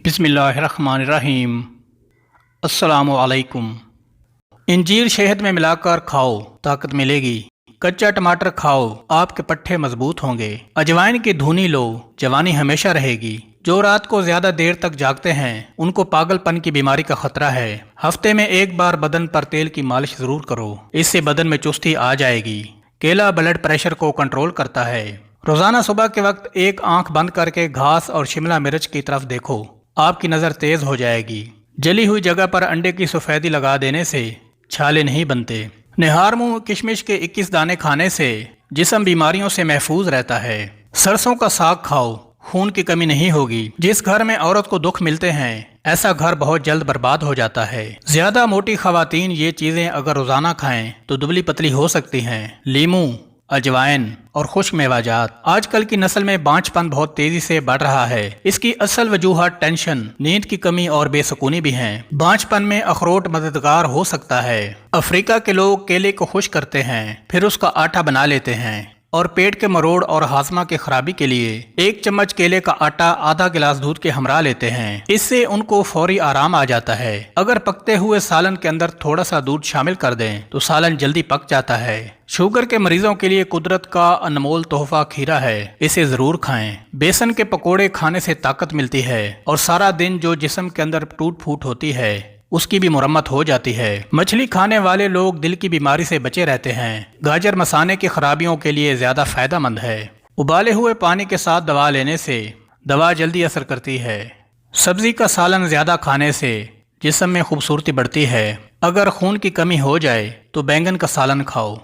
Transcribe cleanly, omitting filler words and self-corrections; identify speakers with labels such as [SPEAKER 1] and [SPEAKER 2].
[SPEAKER 1] بسم اللہ الرحمن الرحیم۔ السلام علیکم۔ انجیر شہد میں ملا کر کھاؤ، طاقت ملے گی۔ کچا ٹماٹر کھاؤ، آپ کے پٹھے مضبوط ہوں گے۔ اجوائن کی دھونی لو، جوانی ہمیشہ رہے گی۔ جو رات کو زیادہ دیر تک جاگتے ہیں ان کو پاگل پن کی بیماری کا خطرہ ہے۔ ہفتے میں ایک بار بدن پر تیل کی مالش ضرور کرو، اس سے بدن میں چستی آ جائے گی۔ کیلا بلڈ پریشر کو کنٹرول کرتا ہے۔ روزانہ صبح کے وقت ایک آنکھ بند کر کے گھاس اور شملہ مرچ کی طرف دیکھو، آپ کی نظر تیز ہو جائے گی۔ جلی ہوئی جگہ پر انڈے کی سفیدی لگا دینے سے چھالے نہیں بنتے۔ نہار منہ کشمش کے 21 دانے کھانے سے جسم بیماریوں سے محفوظ رہتا ہے۔ سرسوں کا ساگ کھاؤ، خون کی کمی نہیں ہوگی۔ جس گھر میں عورت کو دکھ ملتے ہیں ایسا گھر بہت جلد برباد ہو جاتا ہے۔ زیادہ موٹی خواتین یہ چیزیں اگر روزانہ کھائیں تو دبلی پتلی ہو سکتی ہیں۔ لیموں، اجوائن اور خشک میوہ جات۔ آج کل کی نسل میں بانجھ پن بہت تیزی سے بڑھ رہا ہے۔ اس کی اصل وجوہات ٹینشن، نیند کی کمی اور بے سکونی بھی ہیں۔ بانجھ پن میں اخروٹ مددگار ہو سکتا ہے۔ افریقہ کے لوگ کیلے کو خشک کرتے ہیں، پھر اس کا آٹا بنا لیتے ہیں اور پیٹ کے مروڑ اور ہاضمہ کی خرابی کے لیے 1 چمچ کیلے کا آٹا آدھا گلاس دودھ کے ہمراہ لیتے ہیں۔ اس سے ان کو فوری آرام آ جاتا ہے۔ اگر پکتے ہوئے سالن کے اندر تھوڑا سا دودھ شامل کر دیں تو سالن جلدی پک جاتا ہے۔ شوگر کے مریضوں کے لیے قدرت کا انمول تحفہ کھیرا ہے، اسے ضرور کھائیں۔ بیسن کے پکوڑے کھانے سے طاقت ملتی ہے اور سارا دن جو جسم کے اندر ٹوٹ پھوٹ ہوتی ہے اس کی بھی مرمت ہو جاتی ہے۔ مچھلی کھانے والے لوگ دل کی بیماری سے بچے رہتے ہیں۔ گاجر مثانے کی خرابیوں کے لیے زیادہ فائدہ مند ہے۔ ابالے ہوئے پانی کے ساتھ دوا لینے سے دوا جلدی اثر کرتی ہے۔ سبزی کا سالن زیادہ کھانے سے جسم میں خوبصورتی بڑھتی ہے۔ اگر خون کی کمی ہو جائے تو بینگن کا سالن کھاؤ۔